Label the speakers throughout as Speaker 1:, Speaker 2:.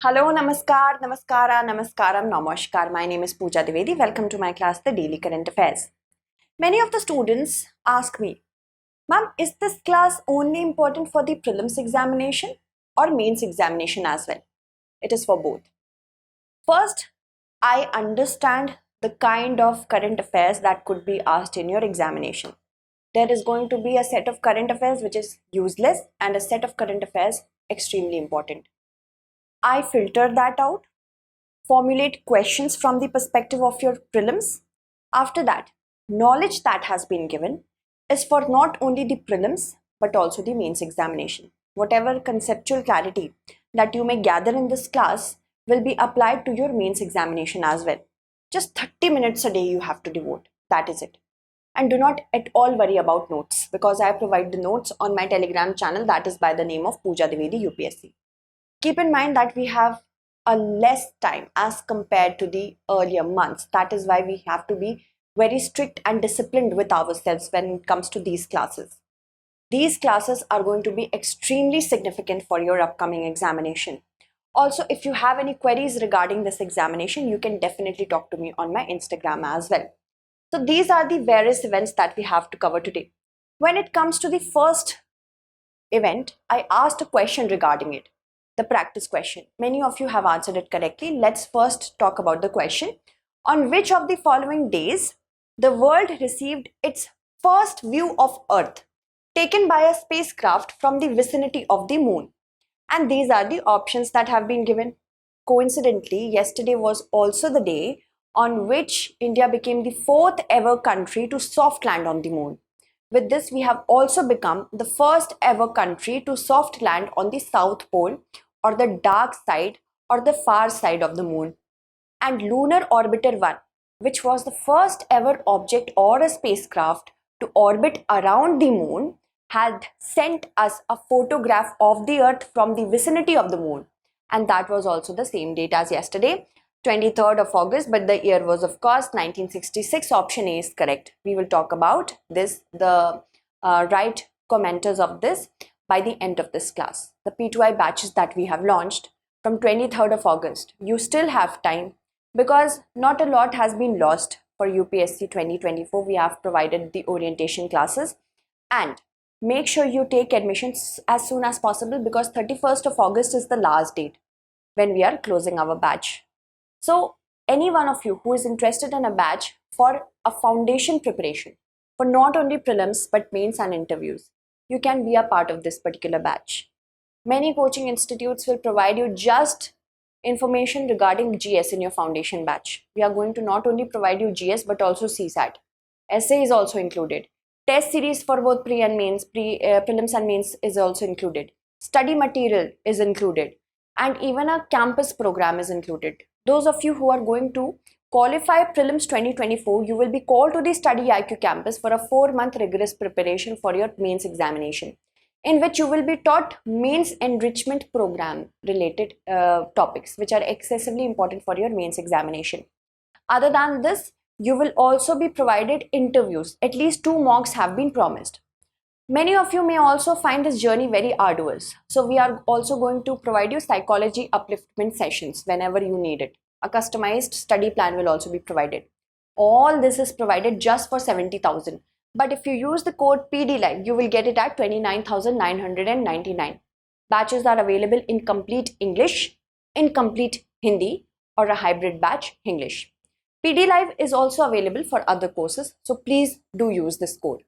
Speaker 1: Hello, namaskar, namaskara, namaskaram, namaskar. My name is Pooja Dwivedi. Welcome to my class, The Daily Current Affairs. Many of the students ask me, Ma'am, is this class only important for the prelims examination or mains examination as well? It is for both. First, I understand the kind of current affairs that could be asked in your examination. There is going to be a set of current affairs which is useless and a set of current affairs extremely important. I filter that out, formulate questions from the perspective of your prelims. After that, knowledge that has been given is for not only the prelims but also the mains examination. Whatever conceptual clarity that you may gather in this class will be applied to your mains examination as well. Just 30 minutes a day you have to devote. That is it. And do not at all worry about notes, because I provide the notes on my Telegram channel that is by the name of Pooja Dwivedi UPSC. Keep in mind that we have a less time as compared to the earlier months. That is why we have to be very strict and disciplined with ourselves when it comes to these classes. These classes are going to be extremely significant for your upcoming examination. Also, if you have any queries regarding this examination, you can definitely talk to me on my Instagram as well. So these are the various events that we have to cover today. When it comes to the first event, I asked a question regarding it. The practice question. Many of you have answered it correctly. Let's first talk about the question. On which of the following days the world received its first view of Earth taken by a spacecraft from the vicinity of the moon? And these are the options that have been given. Coincidentally, yesterday was also the day on which India became the fourth ever country to soft land on the moon. With this, we have also become the first ever country to soft land on the South Pole, or the dark side or the far side of the moon. And Lunar Orbiter 1, which was the first ever object or a spacecraft to orbit around the moon, had sent us a photograph of the Earth from the vicinity of the moon. And that was also the same date as yesterday, 23rd of August, but the year was of course 1966. Option A is correct. We will talk about this, the right commenters of this, by the end of this class. The P2I batches that we have launched from 23rd of August. You still have time, because not a lot has been lost for UPSC 2024. We have provided the orientation classes, and make sure you take admissions as soon as possible, because 31st of August is the last date when we are closing our batch. So any one of you who is interested in a batch for a foundation preparation for not only prelims but mains and interviews, you can be a part of this particular batch. Many coaching institutes will provide you just information regarding GS in your foundation batch. We are going to not only provide you GS but also CSAT. Essay is also included. Test series for both pre and mains, prelims and mains is also included. Study material is included. And even a campus program is included. Those of you who are going to qualify prelims 2024, you will be called to the StudyIQ campus for a 4-month rigorous preparation for your mains examination, in which you will be taught mains enrichment program related topics, which are excessively important for your mains examination. Other than this, you will also be provided interviews. At least 2 mocks have been promised. Many of you may also find this journey very arduous. So we are also going to provide you psychology upliftment sessions whenever you need it. A customized study plan will also be provided. All this is provided just for 70,000. But if you use the code PDLive, you will get it at 29,999. Batches are available in complete English, incomplete Hindi, or a hybrid batch English. PDLive is also available for other courses, so please do use this code.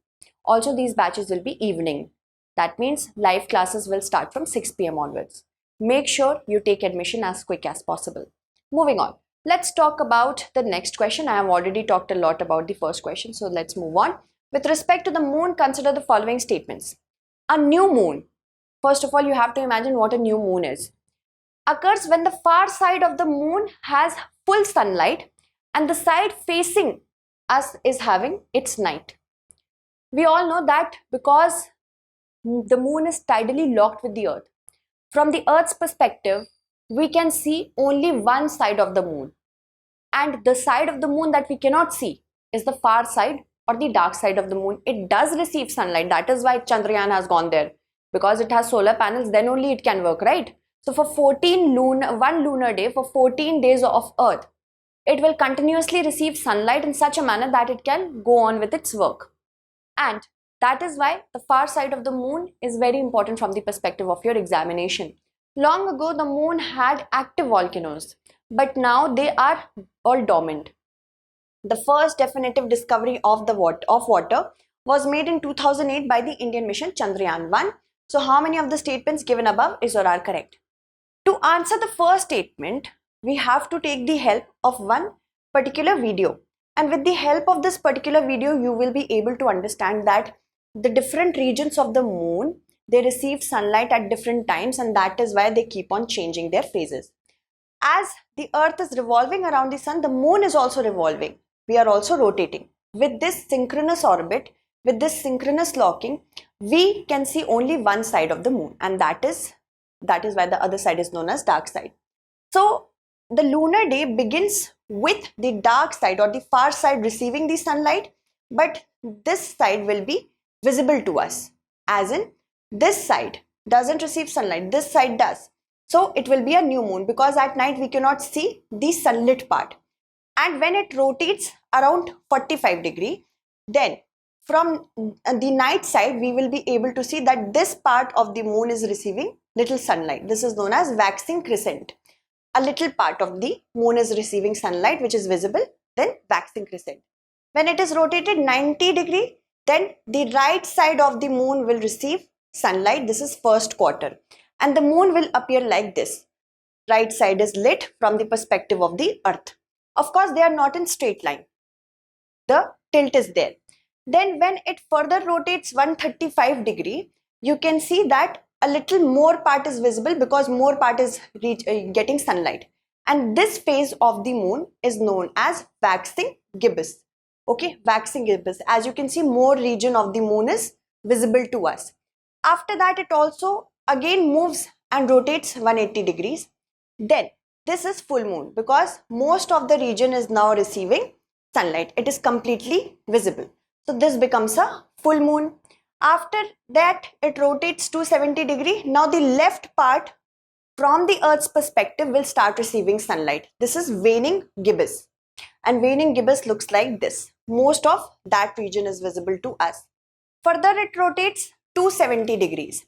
Speaker 1: Also, these batches will be evening. That means live classes will start from 6 p.m. onwards. Make sure you take admission as quick as possible. Moving on. Let's talk about the next question. I have already talked a lot about the first question, so let's move on. With respect to the moon, consider the following statements. A new moon. First of all, you have to imagine what a new moon is. Occurs when the far side of the moon has full sunlight and the side facing us is having its night. We all know that because the moon is tidally locked with the earth. From the earth's perspective, we can see only one side of the moon. And the side of the moon that we cannot see is the far side or the dark side of the moon. It does receive sunlight. That is why Chandrayaan has gone there. Because it has solar panels, then only it can work, right? So for one lunar day, for 14 days of Earth, it will continuously receive sunlight in such a manner that it can go on with its work. And that is why the far side of the moon is very important from the perspective of your examination. Long ago, the moon had active volcanoes, but now they are all dormant. The first definitive discovery of water was made in 2008 by the Indian mission Chandrayaan-1. So how many of the statements given above is or are correct? To answer the first statement, we have to take the help of one particular video. And with the help of this particular video, you will be able to understand that the different regions of the moon, they receive sunlight at different times, and that is why they keep on changing their phases. As the Earth is revolving around the sun, the moon is also revolving. We are also rotating. With this synchronous orbit, with this synchronous locking, we can see only one side of the moon, and that is why the other side is known as dark side. So the lunar day begins with the dark side or the far side receiving the sunlight, but this side will be visible to us, as in this side doesn't receive sunlight, this side does. So it will be a new moon because at night we cannot see the sunlit part. And when it rotates around 45 degree, then from the night side we will be able to see that this part of the moon is receiving little sunlight. This is known as waxing crescent. A little part of the moon is receiving sunlight which is visible, then waxing crescent. When it is rotated 90 degree, then the right side of the moon will receive sunlight. This is first quarter, and the moon will appear like this. Right side is lit from the perspective of the Earth. Of course, they are not in straight line. The tilt is there. Then when it further rotates 135 degree, you can see that a little more part is visible because more part is getting sunlight. And this phase of the moon is known as waxing gibbous. Okay, waxing gibbous. As you can see, more region of the moon is visible to us. After that, it also again moves and rotates 180 degrees. Then this is full moon because most of the region is now receiving sunlight. It is completely visible. So this becomes a full moon. After that, it rotates 270 degree. Now the left part from the Earth's perspective will start receiving sunlight. This is waning gibbous. And waning gibbous looks like this. Most of that region is visible to us. Further, it rotates 270 degrees.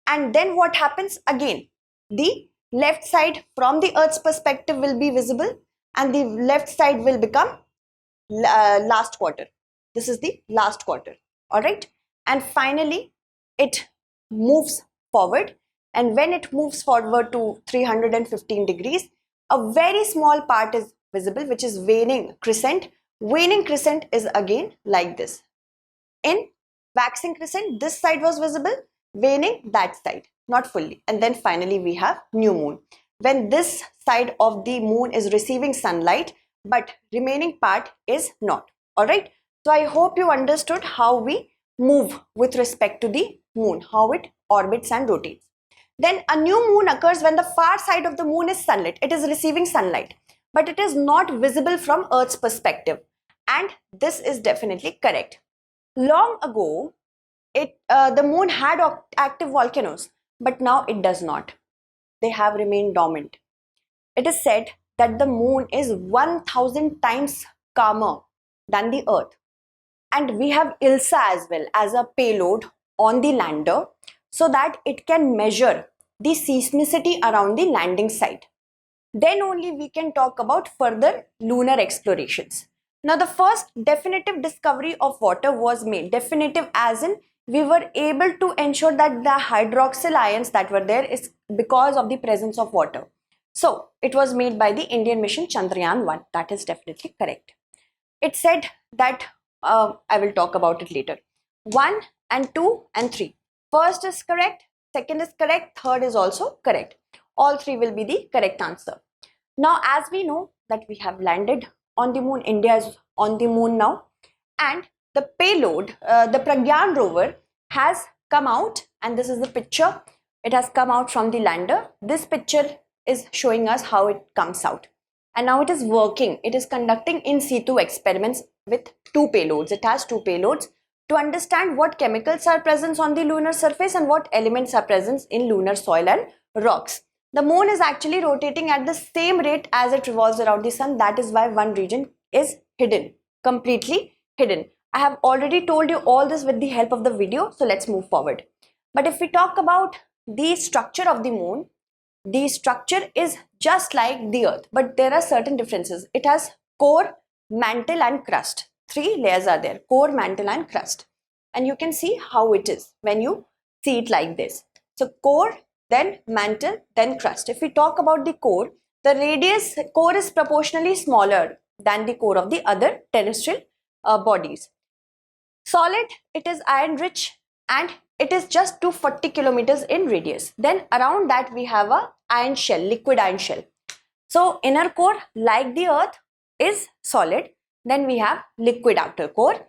Speaker 1: And then what happens again? The left side from the Earth's perspective will be visible and the left side will become last quarter. This is the last quarter. Alright. And finally, it moves forward. And when it moves forward to 315 degrees, a very small part is visible, which is waning crescent. Waning crescent is again like this. In waxing crescent, this side was visible, waning that side, not fully. And then finally we have new moon. When this side of the moon is receiving sunlight, but remaining part is not. Alright. So I hope you understood how we move with respect to the moon, how it orbits and rotates. Then a new moon occurs when the far side of the moon is sunlit. It is receiving sunlight, but it is not visible from Earth's perspective. And this is definitely correct. Long ago, the moon had active volcanoes, but now it does not. They have remained dormant. It is said that the moon is 1000 times calmer than the Earth. And we have ILSA as well as a payload on the lander so that it can measure the seismicity around the landing site. Then only we can talk about further lunar explorations. Now the first definitive discovery of water was made. Definitive as in we were able to ensure that the hydroxyl ions that were there is because of the presence of water. So it was made by the Indian mission Chandrayaan-1. That is definitely correct. It said that I will talk about it later. 1 and 2 and 3. First is correct, second is correct, third is also correct. All three will be the correct answer. Now, as we know that we have landed on the moon, India is on the moon now, and the payload, the Pragyan rover has come out, and this is the picture. It has come out from the lander. This picture is showing us how it comes out. And now it is working. It is conducting in situ experiments with two payloads. It has two payloads to understand what chemicals are present on the lunar surface and what elements are present in lunar soil and rocks. The moon is actually rotating at the same rate as it revolves around the sun. That is why one region is hidden, completely hidden. I have already told you all this with the help of the video, so let's move forward. But if we talk about the structure of the moon, the structure is just like the earth, but there are certain differences. It has core, mantle and crust. Three layers are there: core, mantle and crust. And you can see how it is when you see it like this. So core, then mantle, then crust. If we talk about the core, the core is proportionally smaller than the core of the other terrestrial bodies. Solid, it is iron rich and it is just 240 kilometers in radius. Then around that we have a iron shell, liquid iron shell. So inner core, like the earth, is solid. Then we have liquid outer core.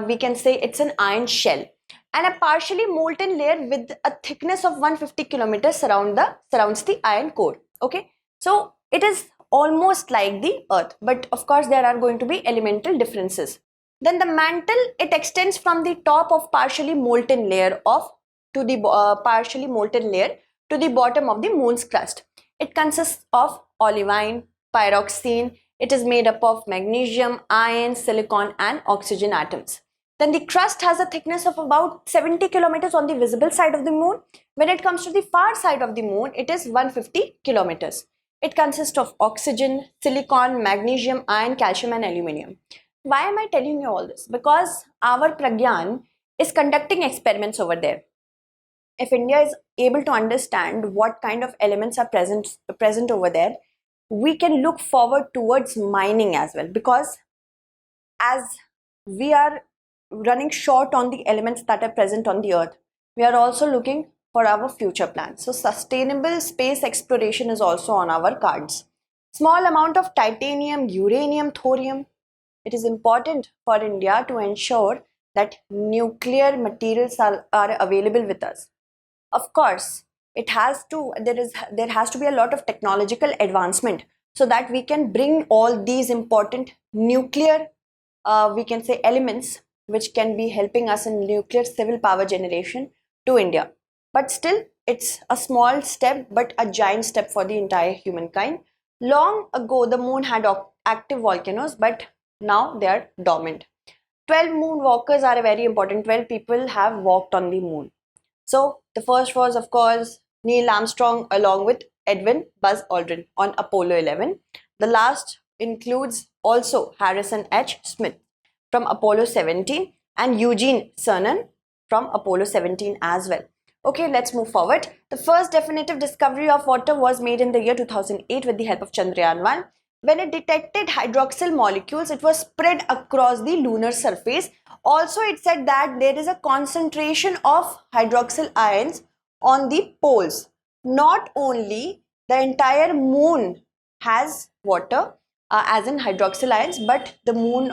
Speaker 1: We can say it's an iron shell, and a partially molten layer with a thickness of 150 kilometers surrounds the iron core. Okay, so it is almost like the earth, but of course there are going to be elemental differences. Then the mantle, it extends from the top of partially molten layer to the bottom of the moon's crust. It consists of olivine, pyroxene. It is made up of magnesium, iron, silicon and oxygen atoms. Then the crust has a thickness of about 70 kilometers on the visible side of the moon. When it comes to the far side of the moon, it is 150 kilometers. It consists of oxygen, silicon, magnesium, iron, calcium and aluminium. Why am I telling you all this? Because our Pragyan is conducting experiments over there. If India is able to understand what kind of elements are present over there, we can look forward towards mining as well, because as we are running short on the elements that are present on the earth, we are also looking for our future plans. So sustainable space exploration is also on our cards. Small amount of titanium, uranium, thorium. It is important for India to ensure that nuclear materials are available with us. Of course, there has to be a lot of technological advancement so that we can bring all these important nuclear we can say elements which can be helping us in nuclear civil power generation to India. But still, it's a small step but a giant step for the entire humankind. Long ago, the moon had active volcanoes, but now they are dormant. 12 moon walkers are very important. 12 people have walked on the moon. So the first was, of course, Neil Armstrong along with Edwin Buzz Aldrin on Apollo 11. The last includes also Harrison H. Smith from Apollo 17 and Eugene Cernan from Apollo 17 as well. Okay, let's move forward. The first definitive discovery of water was made in the year 2008 with the help of Chandrayaan-1. When it detected hydroxyl molecules, it was spread across the lunar surface. Also, it said that there is a concentration of hydroxyl ions on the poles. Not only the entire moon has water, as in hydroxyl ions, but the moon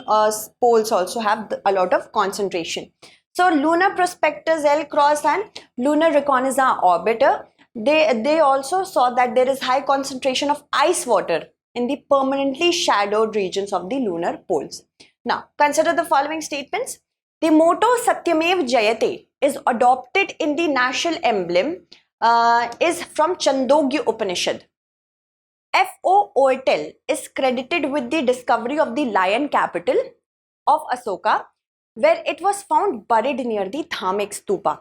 Speaker 1: poles also have a lot of concentration. So Lunar Prospector L-Cross and Lunar Reconnaissance Orbiter, they also saw that there is high concentration of ice water in the permanently shadowed regions of the lunar poles. Now, consider the following statements. The motto Satyamev Jayate is adopted in the national emblem is from Chandogya Upanishad. F.O. Oetel is credited with the discovery of the lion capital of Asoka, where it was found buried near the Dhamek Stupa.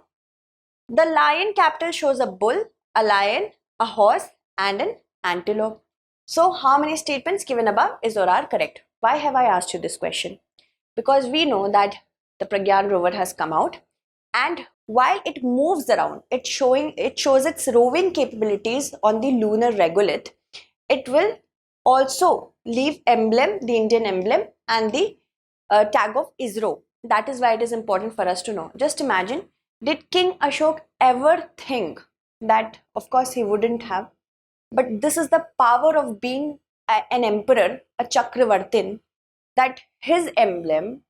Speaker 1: The lion capital shows a bull, a lion, a horse and an antelope. So how many statements given above is or are correct? Why have I asked you this question? Because we know that the Pragyan rover has come out, and while it moves around, it shows its roving capabilities on the lunar regolith. It will also leave emblem, the Indian emblem and the tag of ISRO. That is why it is important for us to know. Just imagine, did King Ashok ever think that? Of course he wouldn't have. But this is the power of being an emperor, a Chakravartin, that his emblem,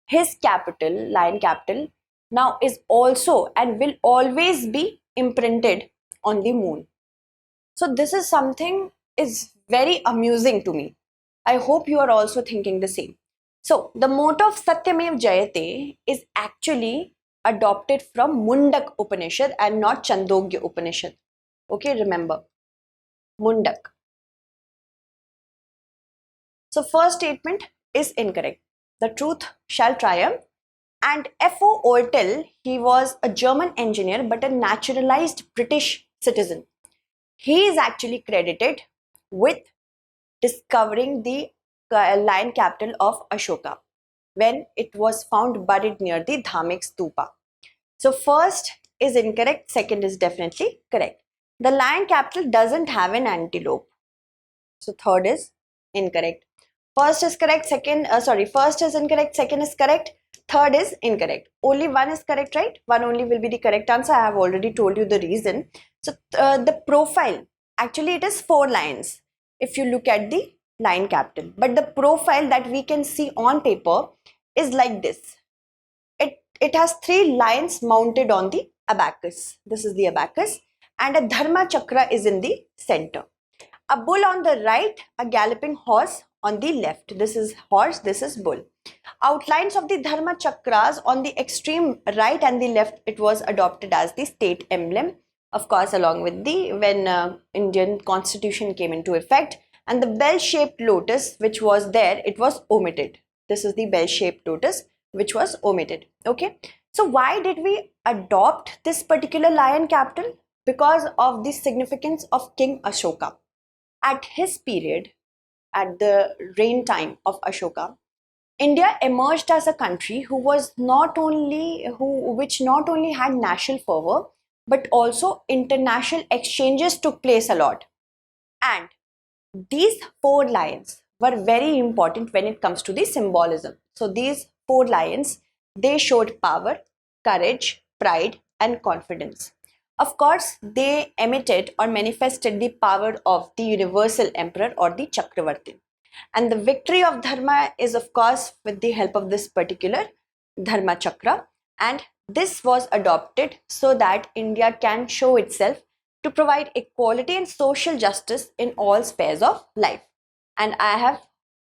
Speaker 1: his capital, lion capital, now is also and will always be imprinted on the moon. So this is something is very amusing to me. I hope you are also thinking the same. So the motto of Satyamev Jayate is actually adopted from Mundak Upanishad and not Chandogya Upanishad. Okay, remember. Mundak. So first statement is incorrect. The truth shall triumph. And F.O. Ortel, he was a German engineer but a naturalized British citizen. He is actually credited with discovering the lion capital of Ashoka when it was found buried near the Dhamek Stupa. So first is incorrect, second is definitely correct. The lion capital doesn't have an antelope. So third is incorrect. First is correct, first is incorrect, second is correct, third is incorrect. Only one is correct, right? One only will be the correct answer. I have already told you the reason. So the profile, actually it is 4 lines if you look at the lion capital. But the profile that we can see on paper is like this. It has 3 lions mounted on the abacus. This is the abacus, and a dharma chakra is in the center. A bull on the right, a galloping horse on the left. This is horse, this is bull. Outlines of the dharma chakras on the extreme right and the left, it was adopted as the state emblem, of course, along with the when Indian constitution came into effect. And the bell-shaped lotus which was there, it was omitted. This is the bell-shaped lotus which was omitted. Okay, so why did we adopt this particular lion capital? Because of the significance of King Ashoka. At his period, at the reign time of Ashoka, India emerged as a country which not only had national fervor, but also international exchanges took place a lot. And these 4 lions were very important when it comes to the symbolism. So these 4 lions, they showed power, courage, pride, and confidence. Of course, they emitted or manifested the power of the universal emperor or the Chakravarti. And the victory of Dharma is, of course, with the help of this particular Dharma Chakra. And this was adopted so that India can show itself to provide equality and social justice in all spheres of life. And I have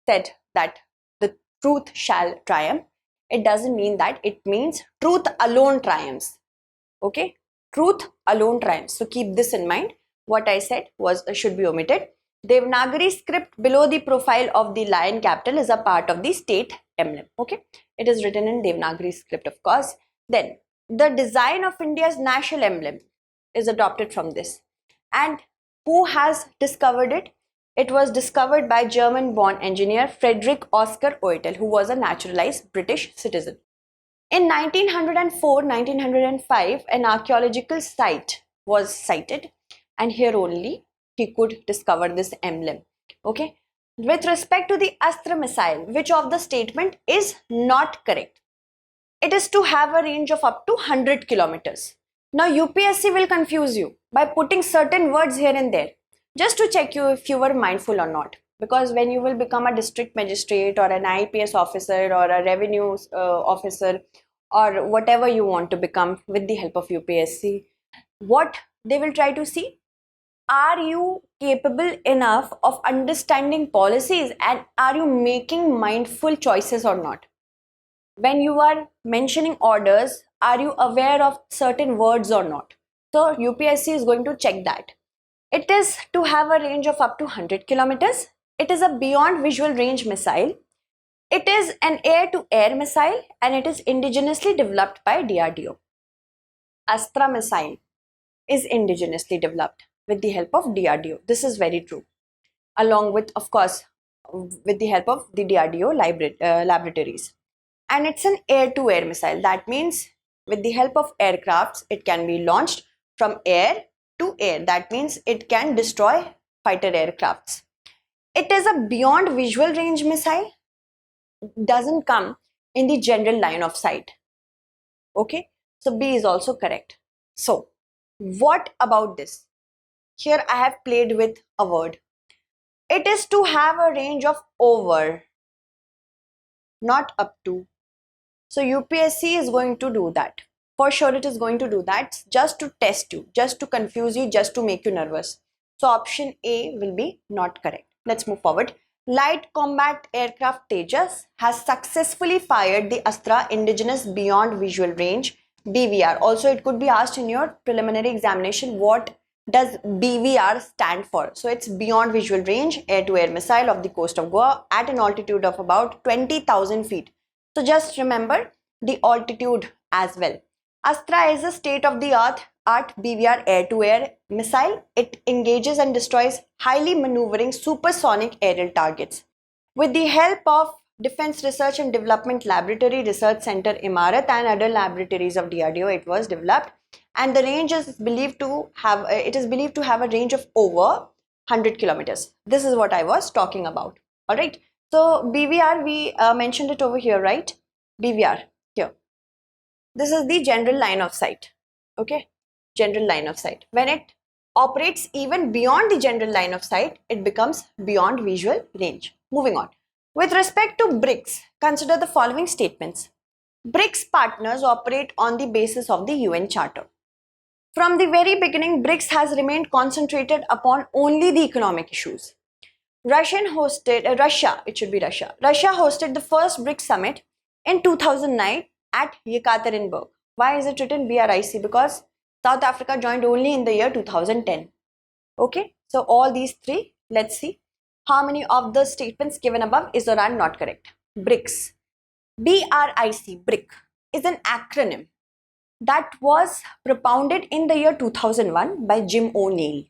Speaker 1: said that the truth shall triumph. It doesn't mean that, it means truth alone triumphs. Okay, truth alone triumphs. So keep this in mind. What I said was should be omitted. Devanagari script below the profile of the lion capital is a part of the state emblem. Okay, it is written in Devanagari script, of course. Then the design of India's national emblem is adopted from this. And who has discovered it? It was discovered by German-born engineer Frederick Oscar Oetel, who was a naturalized British citizen. In 1904-1905, an archaeological site was sighted, and here only he could discover this emblem. Okay. With respect to the Astra Missile, which of the statement is not correct? It is to have a range of up to 100 kilometers. Now UPSC will confuse you by putting certain words here and there, just to check you if you were mindful or not. Because when you will become a district magistrate or an IPS officer or a revenue officer or whatever you want to become with the help of UPSC, what they will try to see? Are you capable enough of understanding policies, and are you making mindful choices or not? When you are mentioning orders, are you aware of certain words or not? So UPSC is going to check that. It is to have a range of up to 100 kilometers. It is a beyond visual range missile. It is an air-to-air missile, and it is indigenously developed by DRDO. Astra Missile is indigenously developed with the help of DRDO. This is very true. Along with, of course, with the help of the DRDO laboratories. And it's an air-to-air missile. That means with the help of aircrafts, it can be launched from air to air. That means it can destroy fighter aircrafts. It is a beyond visual range missile. Doesn't come in the general line of sight. Okay, so B is also correct. So what about this? Here I have played with a word. It is to have a range of over, not up to. So UPSC is going to do that. For sure it is going to do that, just to test you, just to confuse you, just to make you nervous. So option A will be not correct. Let's move forward. Light Combat Aircraft Tejas has successfully fired the Astra Indigenous Beyond Visual Range BVR. Also, it could be asked in your preliminary examination what does BVR stand for? So it's Beyond Visual Range Air-to-Air Missile of the coast of Goa at an altitude of about 20,000 feet. So just remember the altitude as well. Astra is a state-of-the-art BVR air-to-air missile. It engages and destroys highly maneuvering supersonic aerial targets. With the help of Defense Research and Development Laboratory Research Center Imarat and other laboratories of DRDO, it was developed, and the range is believed to have a range of over 100 kilometers. This is what I was talking about. All right. So BVR, we mentioned it over here, right? BVR here. This is the general line of sight. Okay, general line of sight. When it operates even beyond the general line of sight, it becomes beyond visual range. Moving on. With respect to BRICS, consider the following statements. BRICS partners operate on the basis of the UN Charter. From the very beginning, BRICS has remained concentrated upon only the economic issues. Russia hosted the first BRICS summit in 2009 at Yekaterinburg. Why is it written BRIC? Because South Africa joined only in the year 2010. Okay, so all these three, let's see how many of the statements given above is or are not correct. BRICS, BRIC, BRIC is an acronym that was propounded in the year 2001 by Jim O'Neill.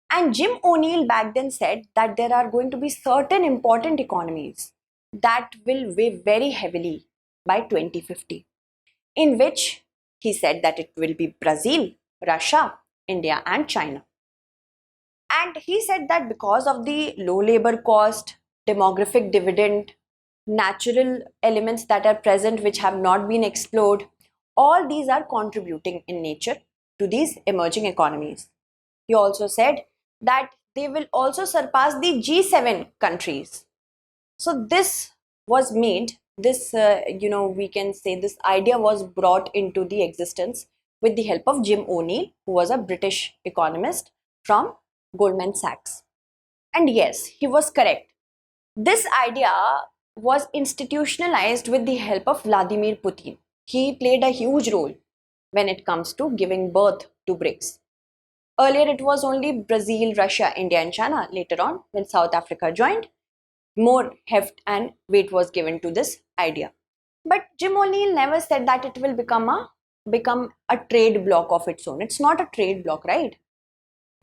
Speaker 1: And Jim O'Neill back then said that there are going to be certain important economies that will weigh very heavily by 2050, in which he said that it will be Brazil, Russia, India and China. And he said that because of the low labor cost, demographic dividend, natural elements that are present which have not been explored, all these are contributing in nature to these emerging economies. He also said that they will also surpass the G7 countries. So this was made, we can say this idea was brought into the existence with the help of Jim O'Neill, who was a British economist from Goldman Sachs. And yes, he was correct. This idea was institutionalized with the help of Vladimir Putin. He played a huge role when it comes to giving birth to BRICS. Earlier, it was only Brazil, Russia, India and China. Later on, when South Africa joined, more heft and weight was given to this idea. But Jim O'Neill never said that it will become a trade bloc of its own. It's not a trade bloc, right?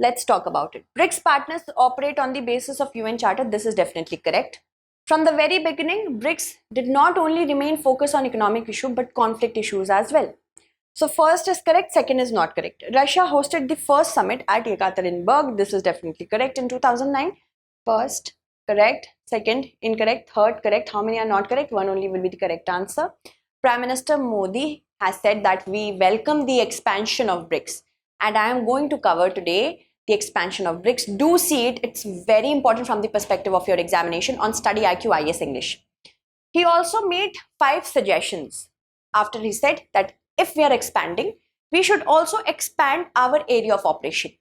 Speaker 1: Let's talk about it. BRICS partners operate on the basis of UN Charter. This is definitely correct. From the very beginning, BRICS did not only remain focused on economic issues but conflict issues as well. So first is correct, second is not correct. Russia hosted the first summit at Yekaterinburg. This is definitely correct in 2009. First, correct. Second, incorrect. Third, correct. How many are not correct? One only will be the correct answer. Prime Minister Modi has said that we welcome the expansion of BRICS. And I am going to cover today the expansion of BRICS. Do see it. It's very important from the perspective of your examination on StudyIQ IAS English. He also made 5 suggestions after he said that if we are expanding, we should also expand our area of operation.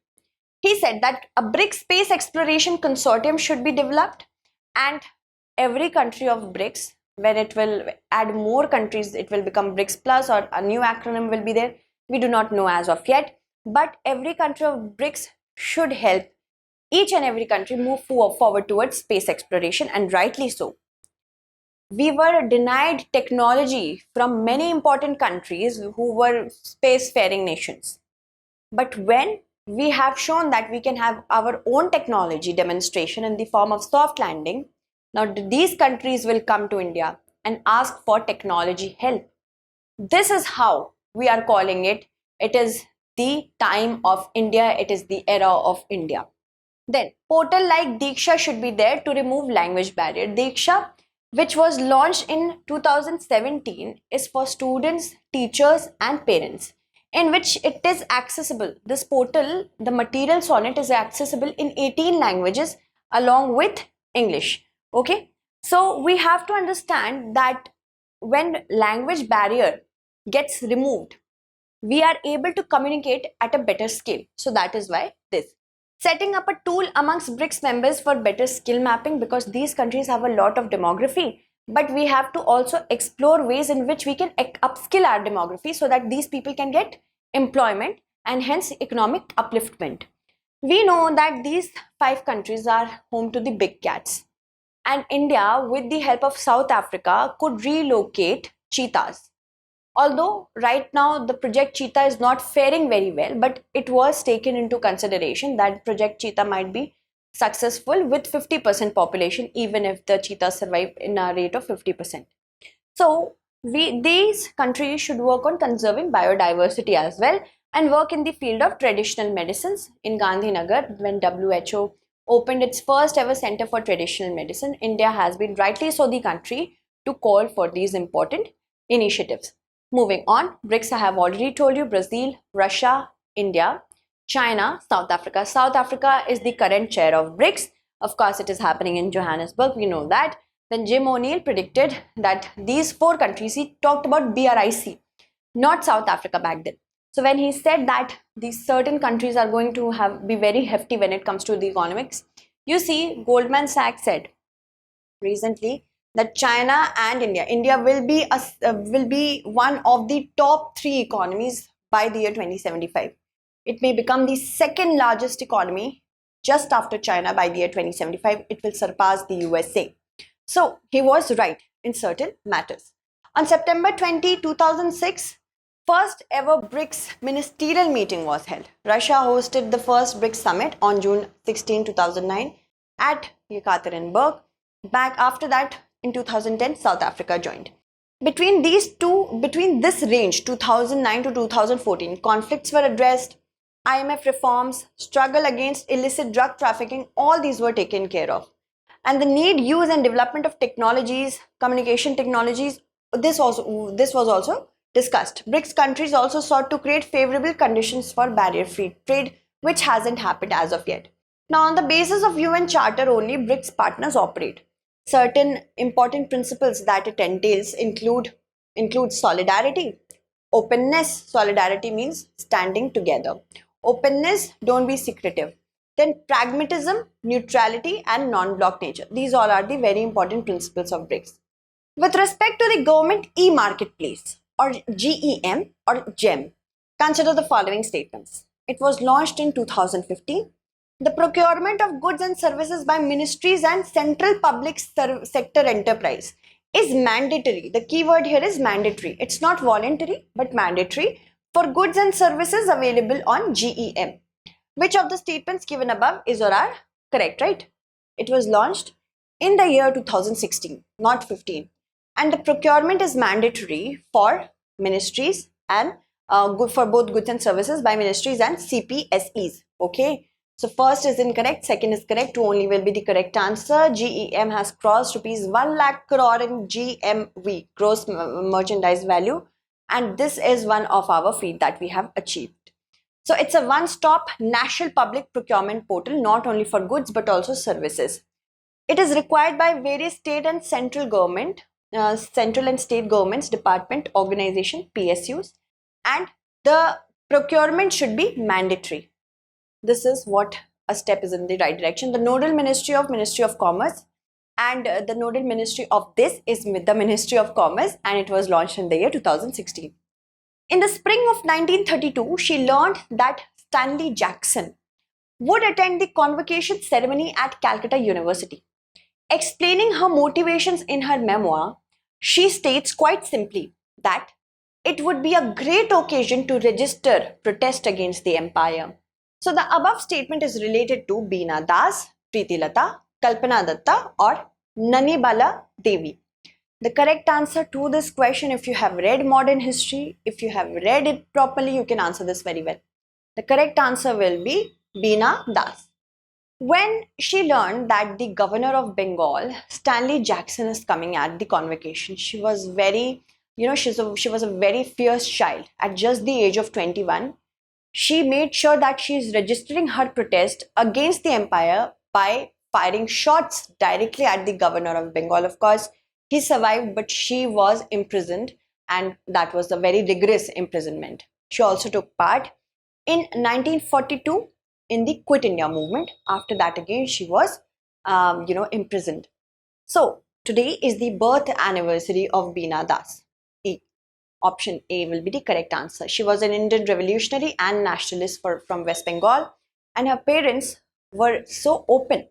Speaker 1: He said that a BRICS space exploration consortium should be developed, and every country of BRICS, when it will add more countries, it will become BRICS Plus or a new acronym will be there. We do not know as of yet, but every country of BRICS should help each and every country move forward towards space exploration, and rightly so. We were denied technology from many important countries who were spacefaring nations. But when we have shown that we can have our own technology demonstration in the form of soft landing, now these countries will come to India and ask for technology help. This is how we are calling it. It is the time of India. It is the era of India. Then portal like Diksha should be there to remove language barrier. Diksha, which was launched in 2017, is for students, teachers and parents, in which it is accessible. This portal, the materials on it is accessible in 18 languages along with English. Okay, so we have to understand that when language barrier gets removed, we are able to communicate at a better scale. So that is why this. Setting up a tool amongst BRICS members for better skill mapping, because these countries have a lot of demography, but we have to also explore ways in which we can upskill our demography so that these people can get employment and hence economic upliftment. We know that these 5 countries are home to the big cats, and India, with the help of South Africa, could relocate cheetahs. Although right now the Project Cheetah is not faring very well, but it was taken into consideration that Project Cheetah might be successful with 50% population, even if the cheetahs survive in a rate of 50%. So these countries should work on conserving biodiversity as well and work in the field of traditional medicines. In Gandhinagar, when WHO opened its first ever center for traditional medicine, India has been rightly so the country to call for these important initiatives. Moving on, BRICS, I have already told you: Brazil, Russia, India, China, South Africa. South Africa is the current chair of BRICS. Of course, it is happening in Johannesburg, we know that. Then Jim O'Neill predicted that these 4 countries, he talked about BRIC, not South Africa back then. So when he said that these certain countries are going to be very hefty when it comes to the economics, you see, Goldman Sachs said recently that China and India will be one of the top 3 economies by the year 2075. It may become the second largest economy just after China by the year 2075. It will surpass the USA. So he was right in certain matters. On September 2006, first ever BRICS ministerial meeting was held. Russia hosted the first BRICS summit on June 16, 2009 at Yekaterinburg. Back after that, in 2010, South Africa joined. Between this range, 2009 to 2014, conflicts were addressed, IMF reforms, struggle against illicit drug trafficking, all these were taken care of. And the need, use and development of technologies, communication technologies, this was also discussed. BRICS countries also sought to create favorable conditions for barrier-free trade, which hasn't happened as of yet. Now, on the basis of UN Charter only, BRICS partners operate. Certain important principles that it entails include solidarity, openness. Solidarity means standing together. Openness, don't be secretive. Then pragmatism, neutrality and non-block nature. These all are the very important principles of BRICS. With respect to the government e-marketplace or GEM or GEM, consider the following statements. It was launched in 2015. The procurement of goods and services by ministries and central public sector enterprise is mandatory. The key word here is mandatory. It's not voluntary but mandatory for goods and services available on GEM. Which of the statements given above is or are correct, right? It was launched in the year 2016, not 15. And the procurement is mandatory for ministries and for both goods and services by ministries and CPSEs. Okay. So first is incorrect, second is correct, 2 only will be the correct answer. GEM has crossed rupees 1 lakh crore in GMV, gross merchandise value. And this is one of our feat that we have achieved. So it's a one-stop national public procurement portal, not only for goods but also services. It is required by various state and central government, central and state governments, department, organization, PSUs, and the procurement should be mandatory. This is what a step is in the right direction. The nodal Ministry of Commerce, and the nodal ministry of this is with the Ministry of Commerce, and it was launched in the year 2016. In the spring of 1932, she learned that Stanley Jackson would attend the convocation ceremony at Calcutta University. Explaining her motivations in her memoir, she states quite simply that it would be a great occasion to register protest against the empire. So the above statement is related to Bina Das, Preeti Lata, Kalpana Datta or Nanibala Devi. The correct answer to this question, if you have read modern history, if you have read it properly, you can answer this very well. The correct answer will be Bina Das. When she learned that the governor of Bengal, Stanley Jackson, is coming at the convocation, she was very, she was a very fierce child. At just the age of 21, she made sure that she is registering her protest against the empire by firing shots directly at the governor of Bengal. Of course, he survived, but she was imprisoned, and that was a very rigorous imprisonment. She also took part in 1942 in the Quit India movement. After that, again, she was, imprisoned. So today is the birth anniversary of Bina Das. Option A will be the correct answer. She was an Indian revolutionary and nationalist from West Bengal. and her parents were so open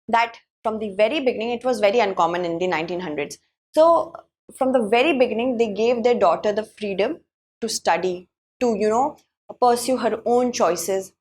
Speaker 1: that from the very beginning, it was very uncommon in the 1900s. So from the very beginning, they gave their daughter the freedom to study, to, pursue her own choices.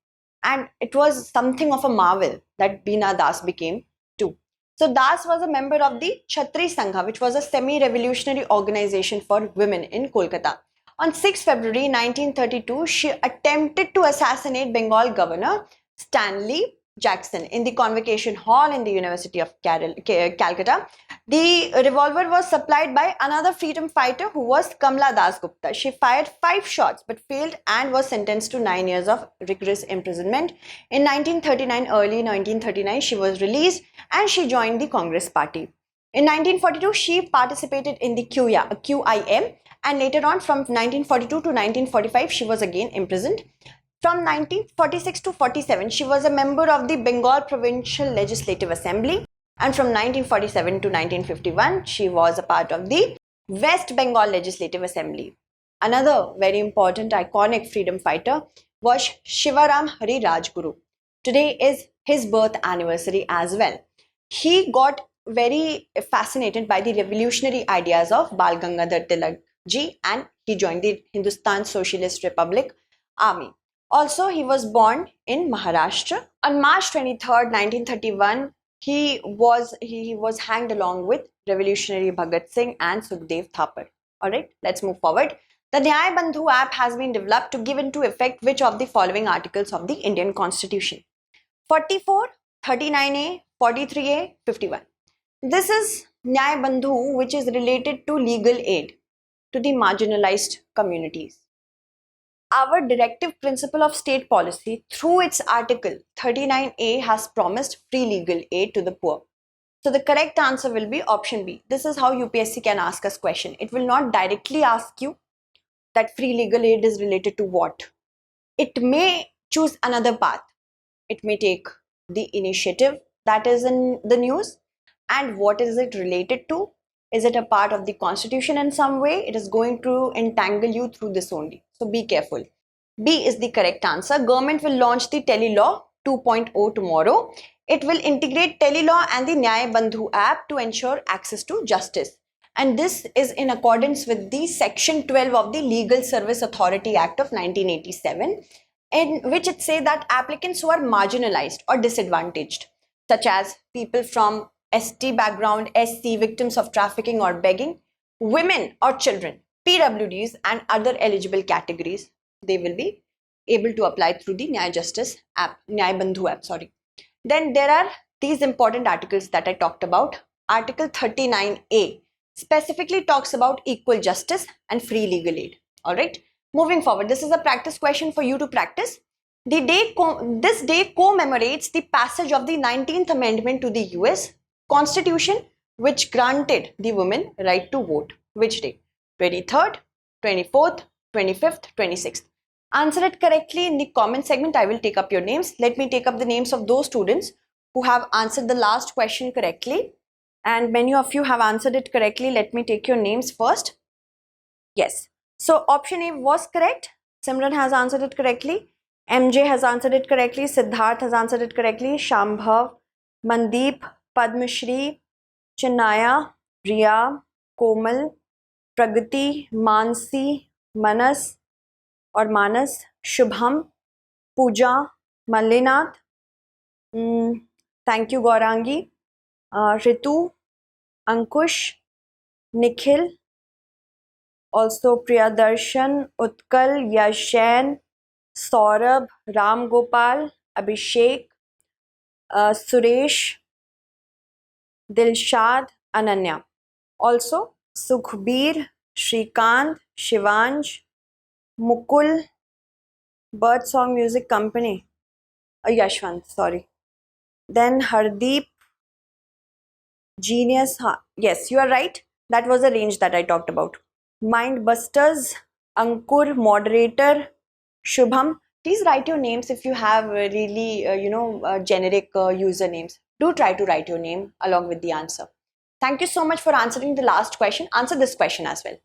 Speaker 1: And it was something of a marvel that Bina Das became too. So Das was a member of the Chhatri Sangha, which was a semi-revolutionary organization for women in Kolkata. On 6 February 1932, she attempted to assassinate Bengal governor Stanley Jackson in the Convocation Hall in the University of Calcutta. The revolver was supplied by another freedom fighter who was Kamla Das Gupta. She fired 5 shots but failed and was sentenced to 9 years of rigorous imprisonment. In 1939, early 1939, she was released and she joined the Congress Party. In 1942, she participated in the QIM, and later on from 1942 to 1945, she was again imprisoned. From 1946 to 47, she was a member of the Bengal Provincial Legislative Assembly, and from 1947 to 1951, she was a part of the West Bengal Legislative Assembly. Another very important iconic freedom fighter was Shivaram Hari Rajguru. Today is his birth anniversary as well. He got very fascinated by the revolutionary ideas of Bal Gangadhar Tilak ji, and he joined the Hindustan Socialist Republic Army. Also, he was born in Maharashtra. On March 23rd, 1931, he was hanged along with revolutionary Bhagat Singh and Sukhdev Thapar. Alright, let's move forward. The Nyaya Bandhu App has been developed to give into effect which of the following articles of the Indian Constitution? 44, 39A, 43A, 51. This is Nyaya Bandhu, which is related to legal aid to the marginalized communities. Our directive principle of state policy through its article 39A has promised free legal aid to the poor. So the correct answer will be option B. This is how UPSC can ask us question. It will not directly ask you that free legal aid is related to what. It may choose another path. It may take the initiative that is in the news, and what is it related to? Is it a part of the constitution in some way? It is going to entangle you through this only. So be careful. B is the correct answer. Government will launch the Telelaw 2.0 tomorrow. It will integrate Telelaw and the Nyaya Bandhu app to ensure access to justice. And this is in accordance with the Section 12 of the Legal Service Authority Act of 1987, in which it says that applicants who are marginalized or disadvantaged, such as people from ST background, SC, victims of trafficking or begging, women or children, PWDs and other eligible categories, they will be able to apply through the Nyaya Bandhu app. Then there are these important articles that I talked about. Article 39A specifically talks about equal justice and free legal aid. Alright, moving forward, this is a practice question for you to practice. This day commemorates the passage of the 19th Amendment to the US Constitution, which granted the women right to vote. Which day? 23rd, 24th, 25th, 26th. Answer it correctly in the comment segment. I will take up your names. Let me take up the names of those students who have answered the last question correctly. And many of you have answered it correctly. Let me take your names first. Yes. So option A was correct. Simran has answered it correctly. MJ has answered it correctly. Siddharth has answered it correctly. Shambhav, Mandeep, Padmashri, Chinaya, Riya, Komal, Pragati, Mansi, Manas, Shubham, Pooja, Mallinath. Thank you, Gaurangi. Ritu, Ankush, Nikhil, also Priyadarshan, Utkal, Yashen, Saurabh, Ram Gopal, Abhishek, Suresh, Dilshad, Ananya. Also Sukhbir, Shrikant, Shivansh, Mukul, Bird Song Music Company, Yashwant, sorry. Then Hardeep, Genius, yes, you are right. That was the range that I talked about. Mindbusters, Ankur, Moderator, Shubham. Please write your names if you have really, generic usernames. Do try to write your name along with the answer. Thank you so much for answering the last question. Answer this question as well.